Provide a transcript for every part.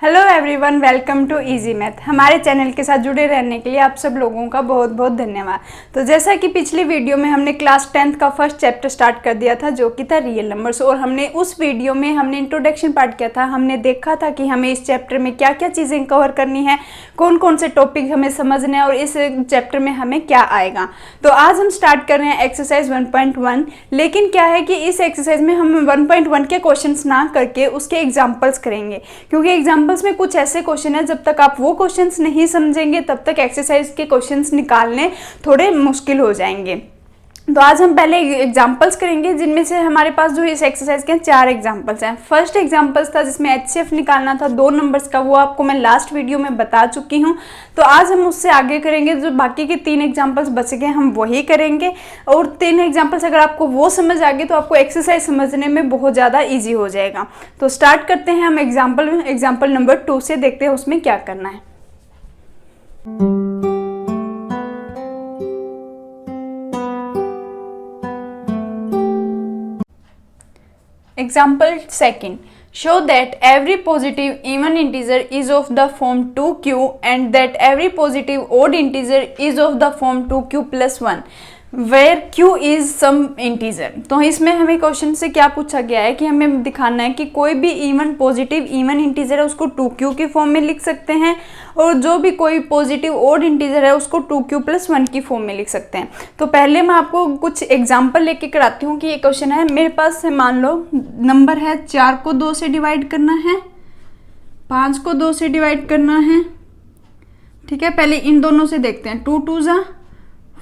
Hello everyone, welcome to easy math. हमारे channel के साथ जुड़े रहने के लिए आप सब लोगों का बहुत बहुत धन्यवाद। तो जैसा कि पिछली वीडियो में हमने क्लास 10th का फर्स्ट चैप्टर स्टार्ट कर दिया था जो कि था रियल नंबर्स, और हमने उस वीडियो में हमने इंट्रोडक्शन पार्ट किया था। हमने देखा था कि हमें इस चैप्टर में क्या क्या चीज़ें कवर करनी है, कौन कौन से टॉपिक हमें समझने हैं और इस चैप्टर में हमें क्या आएगा। तो आज हम स्टार्ट कर रहे हैं एक्सरसाइज 1.1। लेकिन क्या है कि इस एक्सरसाइज में हम 1.1 के क्वेश्चन ना करके उसके एग्जाम्पल्स करेंगे, क्योंकि एग्जाम्पल्स में कुछ ऐसे क्वेश्चन है जब तक आप वो क्वेश्चंस नहीं समझेंगे तब तक एक्सरसाइज के क्वेश्चंस निकालने थोड़े मुश्किल हो जाएंगे। तो आज हम पहले एग्जाम्पल्स करेंगे, जिनमें से हमारे पास जो इस एक्सरसाइज के 4 एग्जाम्पल्स हैं। फर्स्ट एग्जाम्पल्स था जिसमें HCF निकालना था 2 नंबर्स का, वो आपको मैं लास्ट वीडियो में बता चुकी हूँ। तो आज हम उससे आगे करेंगे, जो बाकी के 3 एग्जाम्पल्स बच गए हम वही करेंगे। और 3 एग्जाम्पल्स अगर आपको वो समझ आ गए तो आपको एक्सरसाइज समझने में बहुत ज़्यादा ईजी हो जाएगा। तो स्टार्ट करते हैं हम एग्जाम्पल नंबर 2 से, देखते हैं उसमें क्या करना है। Example 2. Show that every positive even integer is of the form 2q and that every positive odd integer is of the form 2q plus 1 where q is some integer। तो इसमें हमें क्वेश्चन से क्या पूछा गया है कि हमें दिखाना है कि कोई भी इवन पॉजिटिव इवन इंटीजर है उसको 2q की फॉर्म में लिख सकते हैं, और जो भी कोई पॉजिटिव ओड इंटीजर है उसको 2q plus 1 की फॉर्म में लिख सकते हैं। तो पहले मैं आपको कुछ एग्जांपल लेके कराती हूँ कि ये क्वेश्चन है मेरे पास है। मान लो नंबर है 4 को 2 से डिवाइड करना है, 5 को 2 से डिवाइड करना है। ठीक है, पहले इन दोनों से देखते हैं। 2 2 जा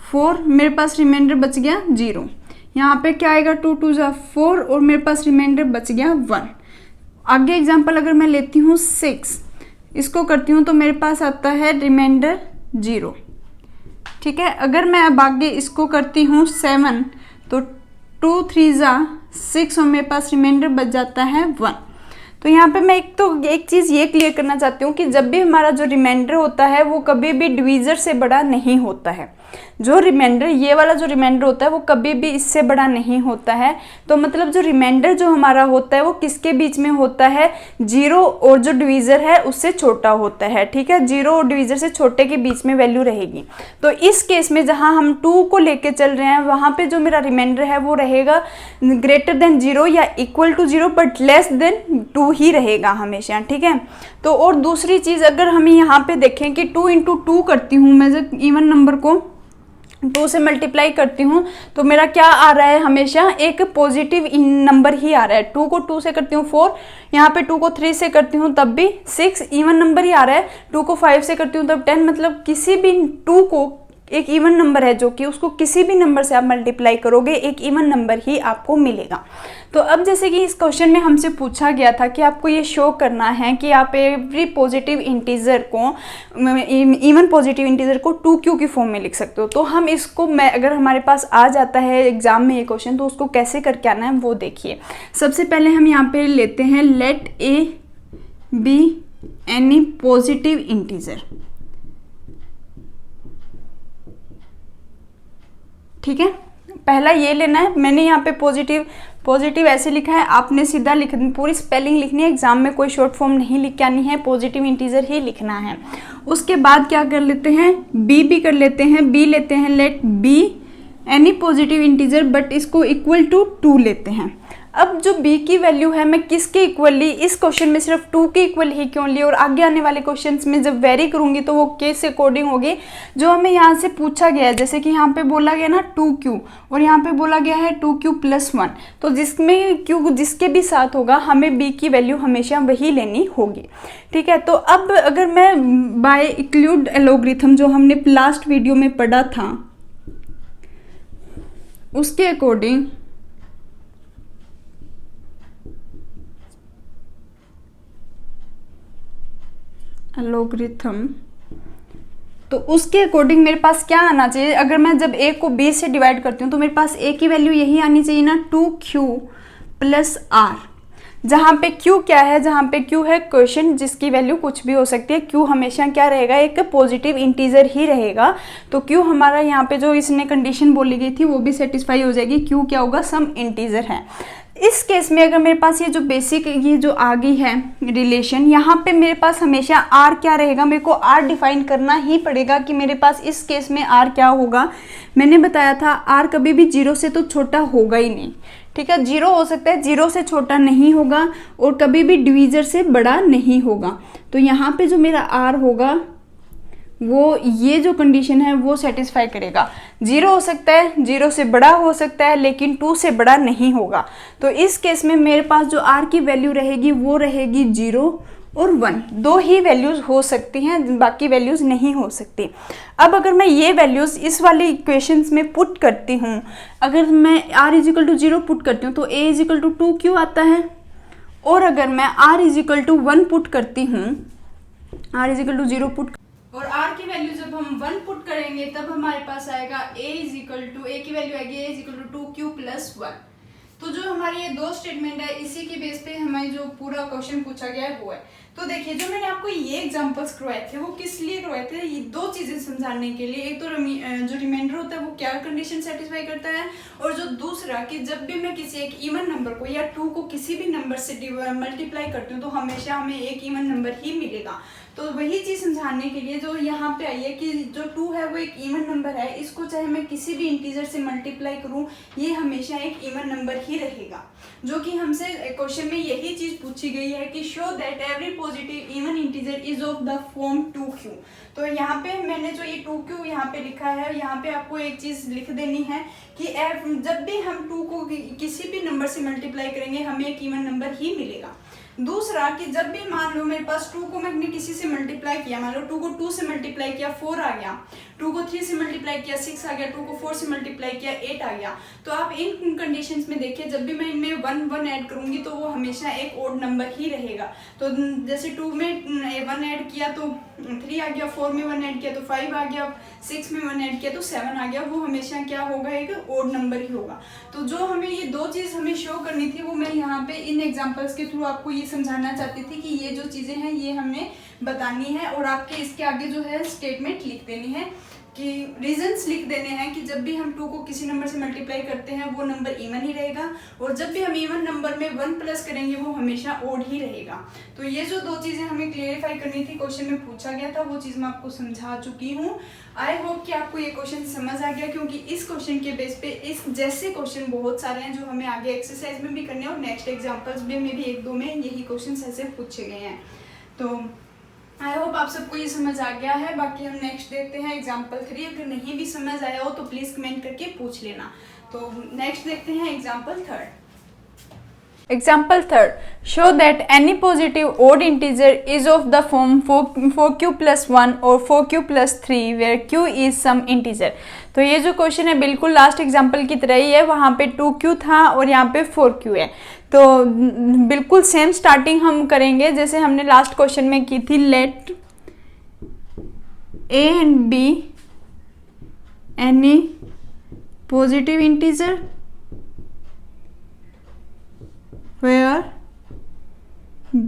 4, मेरे पास रिमाइंडर बच गया 0। यहाँ पे क्या आएगा, 2 2 जा 4 और मेरे पास रिमाइंडर बच गया 1। आगे एग्जांपल अगर मैं लेती हूँ 6, इसको करती हूँ तो मेरे पास आता है रिमाइंडर 0। ठीक है, अगर मैं अब आगे इसको करती हूँ 7, तो 2 3 जा 6 और मेरे पास रिमाइंडर बच जाता है 1। तो यहाँ पे मैं एक चीज़ ये क्लियर करना चाहती हूँ कि जब भी हमारा जो रिमाइंडर होता है वो कभी भी डिवीज़र से बड़ा नहीं होता है। जो रिमाइंडर, ये वाला जो रिमाइंडर होता है वो कभी भी इससे बड़ा नहीं होता है। तो मतलब जो रिमाइंडर जो हमारा होता है वो किसके बीच में होता है, 0 और जो डिवीज़र है उससे छोटा होता है। ठीक है, 0 और डिवीज़र से छोटे के बीच में वैल्यू रहेगी। तो इस केस में जहाँ हम 2 को लेके चल रहे हैं वहाँ पे जो मेरा रिमाइंडर है वो रहेगा ग्रेटर देन 0 या equal to 0 but less than 2 ही रहेगा हमेशा। ठीक है, तो और दूसरी चीज़ अगर हम यहाँ पे देखें कि 2 × 2 करती हूँ, मैं जब इवन नंबर को 2 से मल्टीप्लाई करती हूँ तो मेरा क्या आ रहा है, हमेशा एक पॉजिटिव नंबर ही आ रहा है। 2 को 2 से करती हूँ 4, यहाँ पे 2 को 3 से करती हूँ तब भी 6 इवन नंबर ही आ रहा है। 2 को 5 से करती हूँ तब 10, मतलब किसी भी 2 को एक इवन नंबर है जो कि उसको किसी भी नंबर से आप मल्टीप्लाई करोगे एक इवन नंबर ही आपको मिलेगा। तो अब जैसे कि इस क्वेश्चन में हमसे पूछा गया था कि आपको ये शो करना है कि आप एवरी पॉजिटिव इंटीजर को, इवन पॉजिटिव इंटीजर को 2q की फॉर्म में लिख सकते हो। तो हम इसको, मैं अगर हमारे पास आ जाता है एग्जाम में ये क्वेश्चन, तो उसको कैसे करके आना है वो देखिए। सबसे पहले हम यहाँ पे लेते हैं let a B any positive integer. ठीक है, पहला ये लेना है। मैंने यहाँ पे पॉजिटिव ऐसे लिखा है, आपने सीधा पूरी स्पेलिंग लिखनी है। एग्जाम में कोई शॉर्ट फॉर्म नहीं लिख के आनी है, पॉजिटिव इंटीजर ही लिखना है। उसके बाद क्या कर लेते हैं, बी भी कर लेते हैं। बी लेते हैं let B any positive integer but इसको इक्वल टू 2 लेते हैं। अब जो b की वैल्यू है मैं किसके इक्वल ली, इस क्वेश्चन में सिर्फ 2 के इक्वल ही क्यों ली, और आगे आने वाले क्वेश्चंस में जब वेरी करूंगी तो वो केस से अकॉर्डिंग होगी जो हमें यहाँ से पूछा गया है। जैसे कि यहाँ पे बोला गया ना 2q और यहाँ पे बोला गया है 2q plus 1, तो जिसमें q जिसके भी साथ होगा हमें b की वैल्यू हमेशा वही लेनी होगी। ठीक है, तो अब अगर मैं बाय इंक्लूड एलोग्रिथम जो हमने लास्ट वीडियो में पढ़ा था उसके अकॉर्डिंग लॉगरिथम, तो उसके अकॉर्डिंग मेरे पास क्या आना चाहिए। अगर मैं जब a को b से डिवाइड करती हूँ तो मेरे पास a की वैल्यू यही आनी चाहिए ना, 2q plus r, जहाँ पे q क्या है, जहाँ पे q है क्वेश्चन जिसकी वैल्यू कुछ भी हो सकती है। q हमेशा क्या रहेगा, एक पॉजिटिव इंटीजर ही रहेगा। तो q हमारा यहाँ पे जो इसने कंडीशन बोली गई थी वो भी सेटिस्फाई हो जाएगी। q क्या होगा, सम इंटीजर है। इस केस में अगर मेरे पास ये जो बेसिक ये जो आ गई है रिलेशन, यहाँ पे मेरे पास हमेशा आर क्या रहेगा, मेरे को आर डिफाइन करना ही पड़ेगा कि मेरे पास इस केस में आर क्या होगा। मैंने बताया था आर कभी भी 0 से तो छोटा होगा ही नहीं, ठीक है। 0 हो सकता है, 0 से छोटा नहीं होगा और कभी भी डिवीजर से बड़ा नहीं होगा। तो यहाँ पे जो मेरा आर होगा वो ये जो कंडीशन है वो सेटिस्फाई करेगा। 0 हो सकता है, 0 से बड़ा हो सकता है, लेकिन 2 से बड़ा नहीं होगा। तो इस केस में मेरे पास जो r की वैल्यू रहेगी वो रहेगी 0 और 1, दो ही वैल्यूज़ हो सकती हैं, बाकी वैल्यूज़ नहीं हो सकती। अब अगर मैं ये वैल्यूज़ इस वाली इक्वेशंस में पुट करती हूँ, अगर मैं r = 0 पुट करती हूँ तो a = 2 क्यों आता है, और अगर मैं r = 1 पुट करती हूँ, r = 0 पुट और r की वैल्यू जब हम 1 पुट करेंगे तब हमारे पास आएगा a की वैल्यू आएगी a = 2q + 1। तो जो हमारी ये दो स्टेटमेंट है इसी के बेस पे हमें जो पूरा क्वेश्चन पूछा गया है वो है। तो देखिए जो मैंने आपको ये एग्जांपल्स करवाए थे वो किस लिए करवाए थे, ये दो चीजें समझाने के लिए। एक तो जो रिमाइंडर होता है वो क्या कंडीशन सेटिस्फाई करता है, और जो दूसरा कि जब भी मैं किसी एक इवन नंबर को या 2 को किसी भी नंबर से मल्टीप्लाई करती हूँ तो हमेशा हमें एक इवन नंबर ही मिलेगा। तो वही चीज समझाने के लिए जो यहाँ पे आई है कि जो 2 है वो एक इवन नंबर है, इसको चाहे मैं किसी भी इंटीजर से मल्टीप्लाई करूँ ये हमेशा एक इवन नंबर ही रहेगा। जो कि हमसे क्वेश्चन में यही चीज पूछी गई है कि show that every positive even integer is of the form 2q। तो यहाँ पे मैंने जो ये 2q यहाँ पे लिखा है, यहाँ पे आपको एक चीज लिख देनी है कि जब भी हम 2 को किसी भी नंबर से मल्टीप्लाई करेंगे हमें एक इवन नंबर ही मिलेगा। दूसरा कि जब भी मान लो मेरे पास 2 को मैंने किसी से मल्टीप्लाई किया, मान लो 2 को 2 से मल्टीप्लाई किया 4 आ गया, 2 को 3 से मल्टीप्लाई किया 6 आ गया, 2 को 4 से मल्टीप्लाई किया 8 आ गया। तो आप इन कंडीशंस में देखिए जब भी मैं इनमें 1 ऐड करूंगी तो वो हमेशा एक ओड नंबर ही रहेगा। तो जैसे 2 में 1 ऐड किया तो 3 आ गया, 4 में 1 ऐड किया तो 5 आ गया, 6 में 1 ऐड किया तो 7 आ गया, वो हमेशा क्या होगा, एक ओड नंबर ही होगा। तो जो हमें ये दो चीज हमें शो करनी थी वो मैं यहाँ पे इन एग्जांपल्स के थ्रू आपको ये समझाना चाहती थी कि ये जो चीजें हैं ये हमें बतानी है, और आपके इसके आगे जो है स्टेटमेंट लिख देनी है कि रीजंस लिख देने हैं कि जब भी हम 2 को किसी नंबर से मल्टीप्लाई करते हैं वो नंबर इवन ही रहेगा, और जब भी हम इवन नंबर में 1 प्लस करेंगे वो हमेशा ओड ही रहेगा। तो ये जो दो चीजें हमें क्लियरिफाई करनी थी, क्वेश्चन में पूछा गया था, वो चीज मैं आपको समझा चुकी हूँ। आई होप कि आपको ये क्वेश्चन समझ आ गया, क्योंकि इस क्वेश्चन के बेस पे इस जैसे क्वेश्चन बहुत सारे हैं जो हमें आगे एक्सरसाइज में भी करने हैं और नेक्स्ट एग्जाम्पल्स में भी 1-2 में यही क्वेश्चन ऐसे पूछे गए हैं। तो आई होप आप सबको ये समझ आ गया है। बाकी हम नेक्स्ट देखते हैं एग्जाम्पल 3। अगर नहीं भी समझ आया हो तो प्लीज कमेंट करके पूछ लेना। तो नेक्स्ट देखते हैं example 3। Example 3. Show that any positive odd integer is of the form 4q + 1 or 4q + 3 where q is some integer. तो ये जो क्वेश्चन है बिल्कुल लास्ट एग्जाम्पल की तरह ही है, वहाँ पे 2q था और यहाँ पे 4q है। तो बिल्कुल सेम स्टार्टिंग हम करेंगे जैसे हमने लास्ट क्वेश्चन में की थी। Let a and b any positive integer where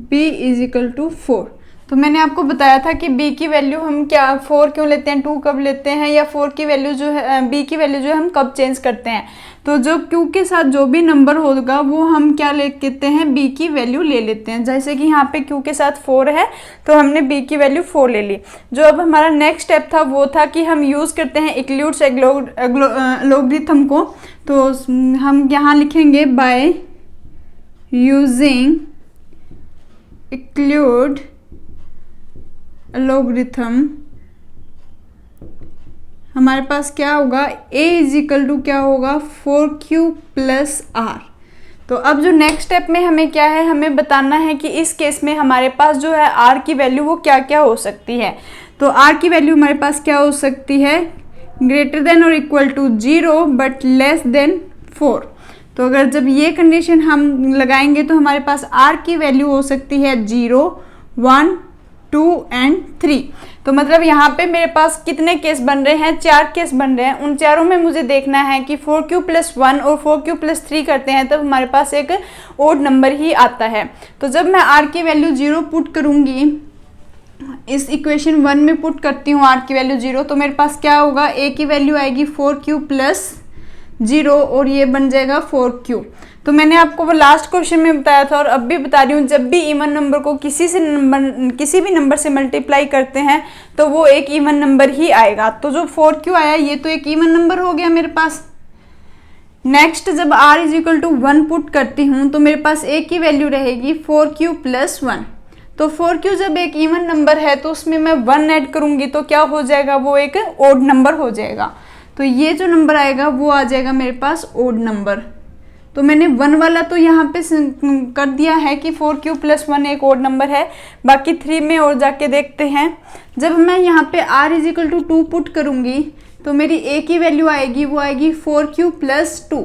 b = 4। तो मैंने आपको बताया था कि b की वैल्यू हम क्या 4 क्यों लेते हैं, 2 कब लेते हैं, या 4 की वैल्यू जो है b की वैल्यू जो है हम कब चेंज करते हैं। तो जो q के साथ जो भी नंबर होगा वो हम क्या लेते हैं, b की वैल्यू ले लेते हैं। जैसे कि यहाँ पे q के साथ 4 है तो हमने b की वैल्यू 4 ले ली। जो अब हमारा नेक्स्ट स्टेप था वो था कि हम यूज़ करते हैं इक्लूड्स लॉगरिथम को। तो हम यहाँ लिखेंगे बाय यूजिंग include logarithm हमारे पास क्या होगा, a = क्या होगा 4q + r। तो अब जो नेक्स्ट स्टेप में हमें क्या है, हमें बताना है कि इस केस में हमारे पास जो है r की वैल्यू वो क्या क्या हो सकती है। तो r की वैल्यू हमारे पास क्या हो सकती है, > 0 बट <4। तो अगर जब ये कंडीशन हम लगाएंगे तो हमारे पास r की वैल्यू हो सकती है 0, 1, 2 एंड 3। तो मतलब यहाँ पे मेरे पास कितने केस बन रहे हैं, 4 केस बन रहे हैं। उन चारों में मुझे देखना है कि 4q + 1 और 4q + 3 करते हैं तब हमारे पास एक ओड नंबर ही आता है। तो जब मैं r की वैल्यू 0 पुट करूँगी, इस इक्वेशन 1 में पुट करती हूँ r की वैल्यू 0, तो मेरे पास क्या होगा, a की वैल्यू आएगी 4q + 0 और ये बन जाएगा 4q। तो मैंने आपको वो लास्ट क्वेश्चन में बताया था और अब भी बता रही हूँ, जब भी इवन नंबर को किसी भी नंबर से मल्टीप्लाई करते हैं तो वो एक इवन नंबर ही आएगा। तो जो 4q आया ये तो एक इवन नंबर हो गया मेरे पास। नेक्स्ट जब r is equal to 1 put करती हूँ तो मेरे पास एक ही वैल्यू रहेगी 4q प्लस 1। तो 4q जब एक इवन नंबर है तो उसमें मैं 1 ऐड करूँगी तो क्या हो जाएगा, वो एक ओड नंबर हो जाएगा। तो ये जो नंबर आएगा वो आ जाएगा मेरे पास ओड नंबर। तो मैंने 1 वाला तो यहाँ पे कर दिया है कि 4q प्लस 1 एक ओड नंबर है। बाकी 3 में और जाके देखते हैं। जब मैं यहाँ पे r is equal to 2 put करूँगी तो मेरी एक ही वैल्यू आएगी, वो आएगी 4q प्लस 2।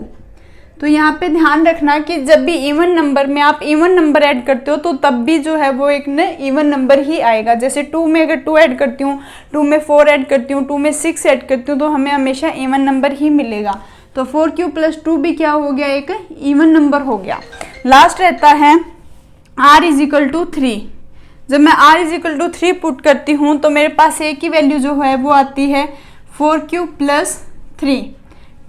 तो यहाँ पे ध्यान रखना कि जब भी इवन नंबर में आप इवन नंबर ऐड करते हो तो तब भी जो है वो एक न इवन नंबर ही आएगा। जैसे 2 में अगर 2 ऐड करती हूँ, 2 में 4 ऐड करती हूँ, 2 में 6 ऐड करती हूँ तो हमें हमेशा इवन नंबर ही मिलेगा। तो 4q प्लस 2 भी क्या हो गया, एक इवन नंबर हो गया। लास्ट रहता है r इज इक्वल टू 3। जब मैं r is equal to 3 put करती हूँ तो मेरे पास एक ही वैल्यू जो है वो आती है 4q प्लस 3।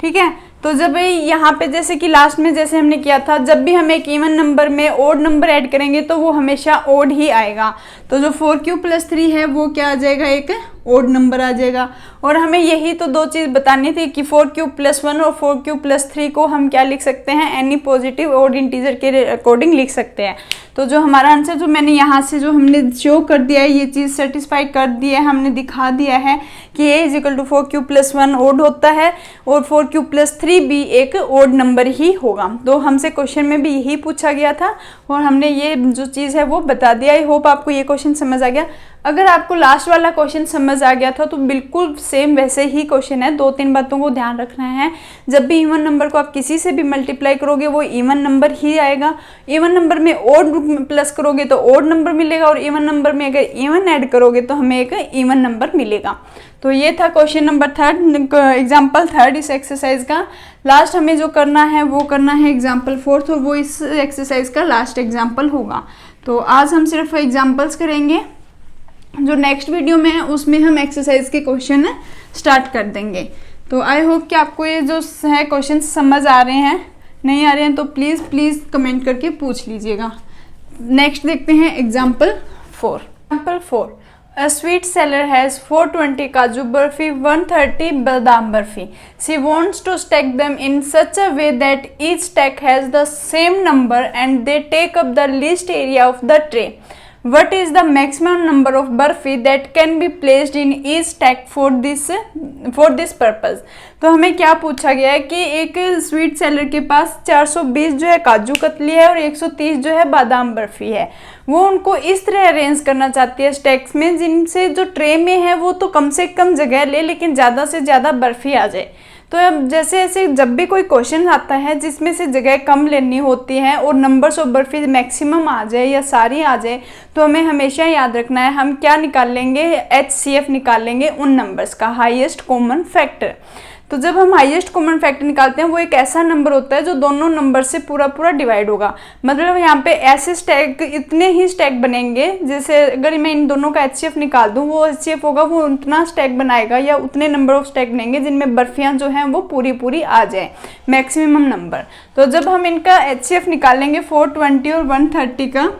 ठीक है, तो जब यहाँ पे जैसे कि लास्ट में जैसे हमने किया था, जब भी हम एक इवन नंबर में ओड नंबर ऐड करेंगे तो वो हमेशा ओड ही आएगा। तो जो 4q प्लस 3 है वो क्या आ जाएगा, एक ओड नंबर आ जाएगा। और हमें यही तो दो चीज़ बतानी थी कि 4q प्लस 1 और 4q प्लस 3 को हम क्या लिख सकते हैं, एनी पॉजिटिव ओड इंटीजर के अकॉर्डिंग लिख सकते हैं। तो जो हमारा आंसर जो मैंने यहाँ से जो हमने शो कर दिया है, ये चीज़ सेटिस्फाई कर दी है, हमने दिखा दिया है कि a is equal to 4q plus 1 odd होता है और 4q प्लस 3 भी एक ओड नंबर ही होगा। तो हमसे क्वेश्चन में भी यही पूछा गया था और हमने ये जो चीज़ है वो बता दिया। आई होप आपको ये क्वेश्चन समझ आ गया। अगर आपको लास्ट वाला क्वेश्चन समझ आ गया था तो बिल्कुल सेम वैसे ही क्वेश्चन है। 2-3 बातों को ध्यान रखना है। जब भी इवन नंबर को आप किसी से भी मल्टीप्लाई करोगे वो इवन नंबर ही आएगा। इवन नंबर में ओड प्लस करोगे तो ओड नंबर मिलेगा और इवन नंबर में अगर इवन ऐड करोगे तो हमें एक इवन नंबर मिलेगा। तो ये था क्वेश्चन नंबर 3, एग्जाम्पल 3 इस एक्सरसाइज का। लास्ट हमें जो करना है वो करना है एग्जाम्पल 4 और वो इस एक्सरसाइज का लास्ट एग्जाम्पल होगा। तो आज हम सिर्फ एग्जाम्पल्स करेंगे। जो नेक्स्ट वीडियो में है उसमें हम एक्सरसाइज के क्वेश्चन स्टार्ट कर देंगे। तो आई होप कि आपको ये जो है क्वेश्चन समझ आ रहे हैं। नहीं आ रहे हैं तो प्लीज़ कमेंट करके पूछ लीजिएगा। नेक्स्ट देखते हैं example 4। Example 4, A sweet seller has 420 Kaju Barfi, 130 Badam Barfi. She wants to stack them in such a way that each stack has the same number and they take up the least area of the tray. What is the maximum number of barfi that can be placed in each stack for this purpose? तो हमें क्या पूछा गया है कि एक sweet seller के पास 420 जो है काजू कतली है और 130 जो है बादाम बर्फी है। वो उनको इस तरह अरेंज करना चाहती है स्टैक्स में जिनसे जो ट्रे में है वो तो कम से कम जगह ले लेकिन ज़्यादा से ज़्यादा बर्फी आ जाए। तो अब जैसे ऐसे जब भी कोई क्वेश्चन आता है जिसमें से जगह कम लेनी होती है और नंबर्स ऑफ बर्फी मैक्सिमम आ जाए या सारी आ जाए तो हमें हमेशा याद रखना है हम क्या निकाल लेंगे, HCF निकाल लेंगे उन नंबर्स का, हाईएस्ट कॉमन फैक्टर। तो जब हम हाईएस्ट कॉमन फैक्टर निकालते हैं वो एक ऐसा नंबर होता है जो दोनों नंबर से पूरा डिवाइड होगा। मतलब यहाँ पे ऐसे स्टैक इतने ही स्टैक बनेंगे, जैसे अगर मैं इन दोनों का HCF निकाल दूँ वो HCF होगा वो उतना स्टैक बनाएगा या उतने नंबर ऑफ स्टैक बनेंगे जिनमें बर्फियाँ जो हैं वो पूरी आ जाए, मैक्सिमम नंबर। तो जब हम इनका HCF निकालेंगे 420 और 130 का,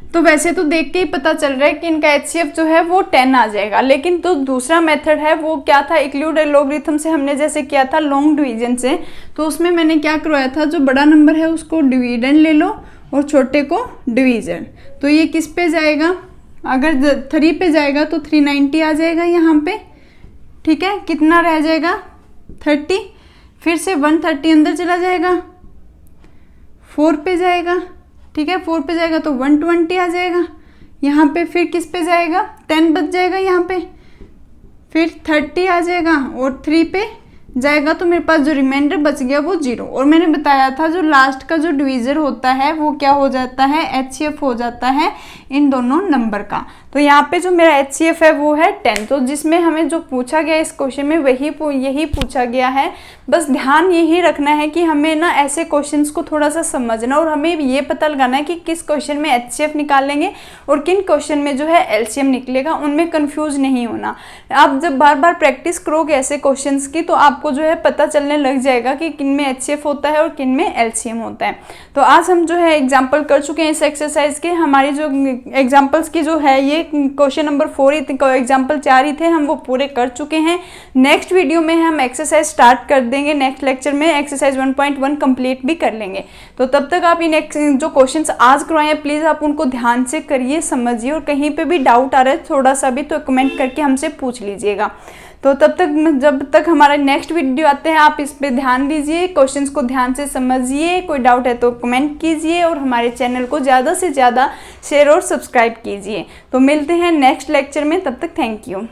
तो वैसे तो देख के ही पता चल रहा है कि इनका HCF जो है वो 10 आ जाएगा। लेकिन तो दूसरा मेथड है वो क्या था, इंक्लूड लॉगरिथम से हमने जैसे किया था लॉन्ग डिवीजन से। तो उसमें मैंने क्या करवाया था, जो बड़ा नंबर है उसको डिविडेंड ले लो और छोटे को डिवीजन। तो ये किस पे जाएगा, अगर 3 पे जाएगा तो 390 आ जाएगा यहाँ पे। ठीक है, कितना रह जाएगा 30, फिर से 130 अंदर चला जाएगा, 4 पे जाएगा। ठीक है, 4 पे जाएगा तो 120 आ जाएगा यहाँ पे। फिर किस पे जाएगा, 10 बच जाएगा यहाँ पे, फिर 30 आ जाएगा और 3 पे जाएगा तो मेरे पास जो रिमाइंडर बच गया वो 0। और मैंने बताया था जो लास्ट का जो डिवीज़र होता है वो क्या हो जाता है, HCF हो जाता है इन दोनों नंबर का। तो यहाँ पे जो मेरा HCF है वो है 10। तो जिसमें हमें जो पूछा गया इस क्वेश्चन में यही पूछा गया है। बस ध्यान यही रखना है कि हमें ना ऐसे क्वेश्चंस को थोड़ा सा समझना और हमें ये पता लगाना है कि किस क्वेश्चन में HCF निकालेंगे और किन क्वेश्चन में जो है LCM निकलेगा, उनमें कंफ्यूज नहीं होना। आप जब बार बार प्रैक्टिस करोगे ऐसे क्वेश्चंस की तो आप आपको जो है पता चलने लग जाएगा कि किन में HCF होता है और किन में LCM होता है। तो आज हम जो है एग्जाम्पल कर चुके हैं इस एक्सरसाइज के। हमारी जो एग्जाम्पल्स की जो है ये क्वेश्चन नंबर 4 ही एग्जाम्पल 4 ही थे, हम वो पूरे कर चुके हैं। नेक्स्ट वीडियो में हम एक्सरसाइज स्टार्ट कर देंगे, नेक्स्ट लेक्चर में एक्सरसाइज 1.1 कंप्लीट भी कर लेंगे। तो तब तक आप इन जो क्वेश्चंस आज करवाए हैं प्लीज़ आप उनको ध्यान से करिए, समझिए, और कहीं पे भी डाउट आ रहा है थोड़ा सा भी तो कमेंट करके हमसे पूछ लीजिएगा। तो तब तक जब तक हमारा नेक्स्ट वीडियो आते हैं आप इस पे ध्यान दीजिए, क्वेश्चंस को ध्यान से समझिए, कोई डाउट है तो कमेंट कीजिए और हमारे चैनल को ज़्यादा से ज़्यादा शेयर और सब्सक्राइब कीजिए। तो मिलते हैं नेक्स्ट लेक्चर में, तब तक थैंक यू।